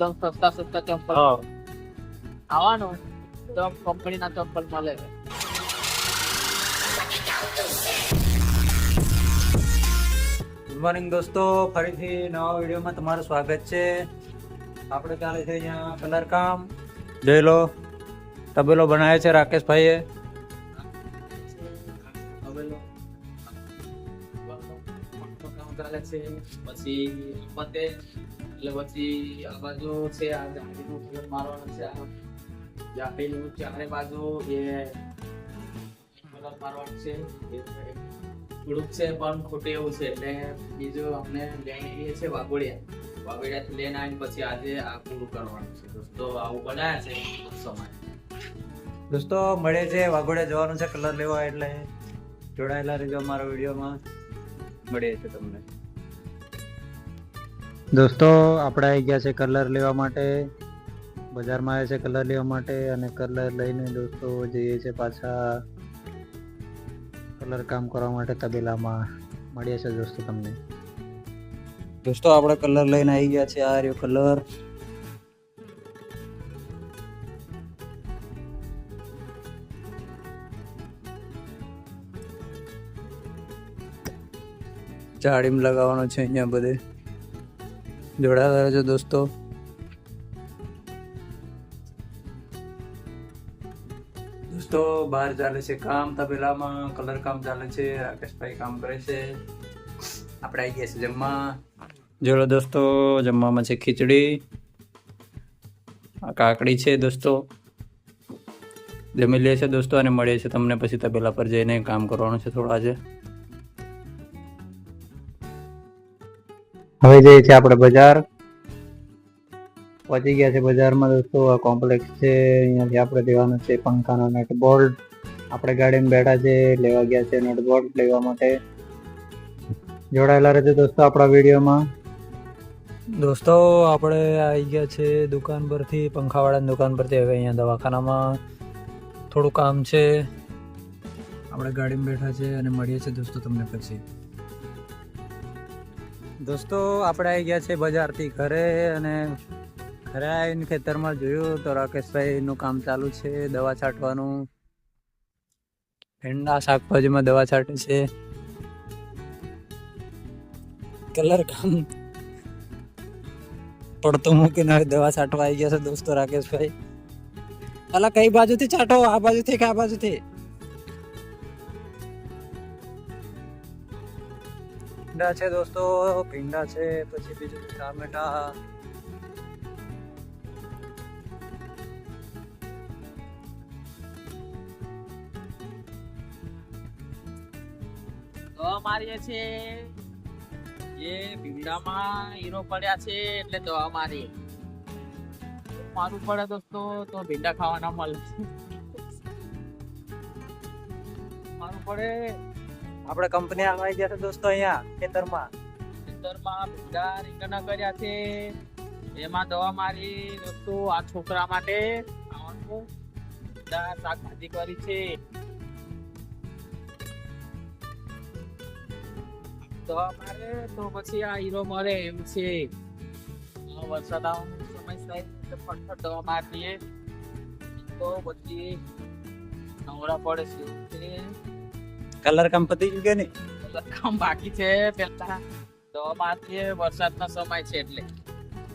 એકદમ સસ્તા ચંપલ આવવાનું તો કંપનીના ચંપલ મળે. ગુડ મોર્નિંગ દોસ્તો, ફરીથી નવા વિડીયોમાં તમારું સ્વાગત છે. આપણે ચાલે છે અહીંયા કલર કામ. જોઈ લો, તબેલો બનાવે છે રાકેશભાઈએ. ચાલે છે પછી પતે એટલે પછી આ બાજુ છે આ જાળીનું ફ્રેમ મારવાનું છે. આ જાળીનું ચારે બાજુ એ કલર મારવાનું છે. થોડુંક છે પણ ખોટું એવું છે એટલે બીજું અમને લઈને છે વાગોડિયાથી લઈને આવીને પછી આજે આ પૂરું કરવાનું છે. દોસ્તો આવું બનાવ્યા છે સમય. દોસ્તો મળે છે, વાઘોડિયા જવાનું છે કલર લેવા, એટલે જોડાયેલા રહેજો અમારા વિડીયોમાં. મળીએ છીએ તમને. દોસ્તો આપણે આવી ગયા છે કલર લેવા માટે. બજારમાં આવે છે કલર લેવા માટે અને કલર લઈને દોસ્તો જઈએ છે પાછા કલર કામ કરવા માટે તબેલામાં. મળીએ છે દોસ્તો તમને. દોસ્તો આપણે કલર લઈને આવી ગયા છે. આ રહ્યો કલર. જાળીમાં લગાવવાનો છે અહીંયા બધે. જોડાતા રહેજો દોસ્તો. દોસ્તો બહાર ચાલે છે કામ, તબેલામાં કલર કામ ચાલે છે. રાકેશભાઈ કામ કરે છે. આપણે આવી ગયા છે જમવા. જોડો દોસ્તો, જમવામાં છે ખીચડી, કાકડી છે દોસ્તો. જમી લે છે દોસ્તો અને મળીએ છે તમને પછી તબેલા પર જઈને કામ કરવાનું છે થોડા. આજે હવે જઈએ છીએ આપણે બજાર. પહોંચી ગયા છે બજારમાં દોસ્તો. આ કોમ્પ્લેક્સ છે, અહીંયાથી આપણે લેવાનું છે પંખાનો નટ બોલ્ટ. આપણે ગાડીમાં બેઠા છે, લેવા ગયા છે નટ બોલ્ટ લેવા માટે. જોડાયેલા રહેજો દોસ્તો આપણા વિડીયોમાં. દોસ્તો આપણે આવી ગયા છે દુકાન પરથી, પંખાવાળાની દુકાન પરથી. હવે અહીંયા દવાખાનામાં થોડું કામ છે. આપણે ગાડીમાં બેઠા છે અને મળીએ છીએ દોસ્તો તમને પછી. દોસ્તો આપણે આવી ગયા છે બજારથી ઘરે, અને ઘરે આવીને ખેતરમાં જોયું તો રાકેશભાઈનું કામ ચાલુ છે દવા છાંટવાનું. ભીંડા શાકભાજીમાં દવા છાંટે છે. કલર કામ પડતું મૂકીને હવે દવા છાંટવા આવી ગયા છે દોસ્તો રાકેશભાઈ. અલા કઈ બાજુથી છાંટો? આ બાજુથી કે આ બાજુથી? ભીંડા છે દોસ્તો, ભીંડા છે, પછી બીજું ટામેટા. દવા મારીએ છે એ ભીંડામાં હીરો પડ્યા છે એટલે દવા મારીએ. મારવું પડે દોસ્તો તો ભીંડા ખાવાના મળે. મારવું પડે. આપણે કંપની આવી ગયા છે દોસ્તો અહીંયા ખેતરમાં. ભીંડા રીંગણા કર્યા છે, એમાં દવા મારી દોસ્તો. આ છોકરા માટે ખાવાનું ભીંડા શાકભાજી કરી છે. દવા મારે તો પછી આ હીરો મળે એમ છે. વરસાદ આવવાનો સમય થાય એટલે ફટફટ દવા મારી દઈએ તો પછી નવરા પડે છે. કલર કામ પતી ગયું કે નહીં? કામ બાકી છે. પેલા દવા મારીએ, વરસાદનો સમય છે એટલે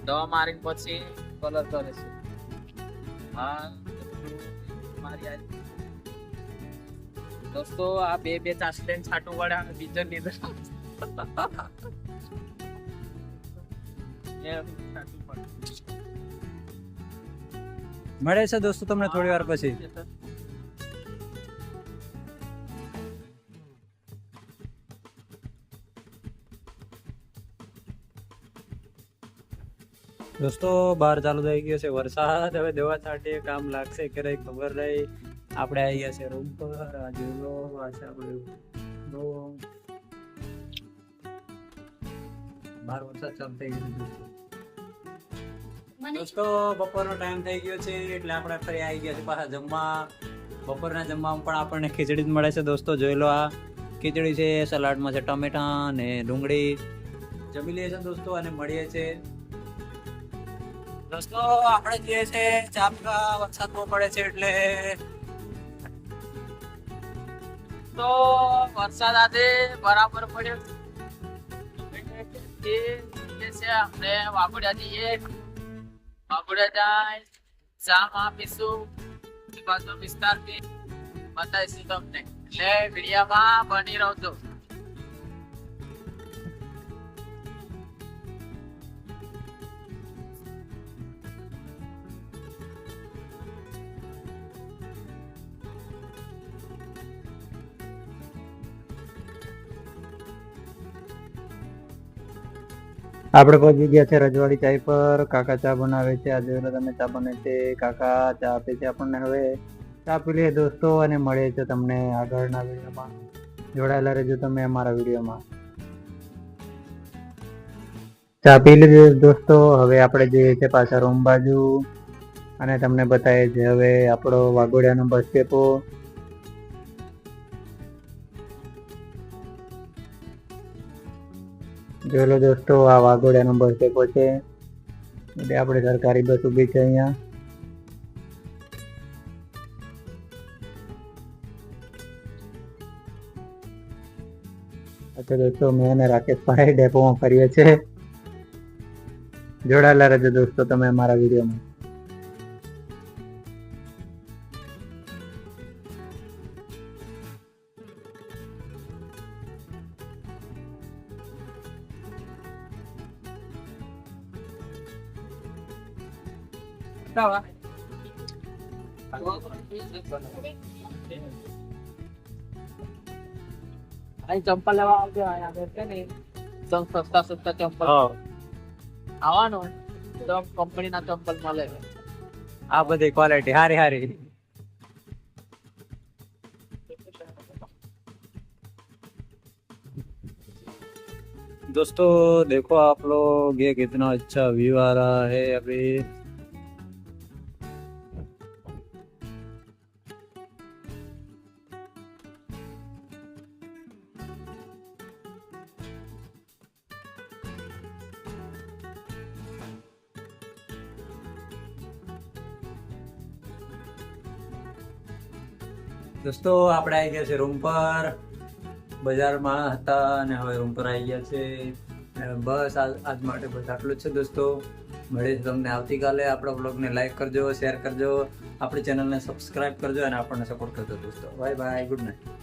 દવા મારીને પછી કલર કરે છે. હા મારી દોસ્તો આ બે ચાસલેન છાટું વડે બીજો નીંદર મળે છે દોસ્તો તમને થોડી વાર પછી. દોસ્તો બહાર ચાલુ થઈ ગયો છે વરસાદ. હવે દવા છાંટીએ, કામ લાગશે કે નહીં ખબર નહીં. આપણે આવી ગયા છે રૂમ પર. આ જોયો આ છે આપણું રૂમ. બહાર વરસાદ ચાલુ થઈ ગયો છે દોસ્તો. બપોરનો ટાઈમ થઈ ગયો છે એટલે આપણે ફરી આવી ગયા છે પાછા જમવા. બપોરના જમવામાં પણ આપણને ખીચડી જ મળે છે દોસ્તો. જોઈ લો, આ ખીચડી છે, સલાડમાં છે ટમેટા અને ડુંગળી. જમી લઈએ છીએ દોસ્તો અને મળીએ છીએ દોસ્તો આપણે જે છે ચા પીવા વરસાદ બહુ પડે છે એટલે તો વરસાદ આજે બરાબર પડ્યો છે આપણે વાઘોડિયા જઈએ. વાઘોડિયા જાય ચા માં પીશું બાજુ વિસ્તારથી બતાવીશું તમને, એટલે વિડીયામાં બની રહો. આપણે પહોંચી ગયા છે રજવાડી ચાય પર. કાકા ચા બનાવે છે. આજે તમે ચા બને છે, કાકા ચા આપે છે આપણને. હવે ચા પી લઈએ દોસ્તો અને મળીએ છીએ તમને આગળના વિડીયોમાં. જોડાયેલા રહેજો તમે અમારા વિડીયોમાં. ચા પી લીધી દોસ્તો. હવે આપણે જઈએ છીએ પાછા રૂમ બાજુ અને તમને બતાવીએ છીએ હવે આપણો વાઘોડિયાનો બસ ડેપો. જોઈ લો દોસ્તો, આ વાઘોડિયાનો બસ ડેપો છે. એટલે આપણે સરકારી બસ ઊભી છે અહીંયા. તો દોસ્તો મેં અને રાકેશભાઈ ડેપોમાં ફરીએ છીએ. જોડાયેલા રહેજો દોસ્તો તમે અમારા વિડીયોમાં. અહીં ચંપલ લેવા આવજો. અહીંયા છે ને સસ્તા ચંપલ આવવાનું તો કંપનીના ચંપલ મળે. આ બધી ક્વોલિટી હારી હારી. दोस्तों देखो आप लोग ये कितना अच्छा व्यू आ रहा है अभी. દોસ્તો આપણે આવી ગયા છે રૂમ પર. બજારમાં હતા અને હવે રૂમ પર આવી ગયા છે. બસ આજ માટે બસ આટલું જ છે દોસ્તો. મળીએ તમને આવતીકાલે. આપણા બ્લોગને લાઈક કરજો, શેર કરજો, આપણી ચેનલને સબસ્ક્રાઇબ કરજો અને આપણને સપોર્ટ કરજો દોસ્તો. Bye bye, good night.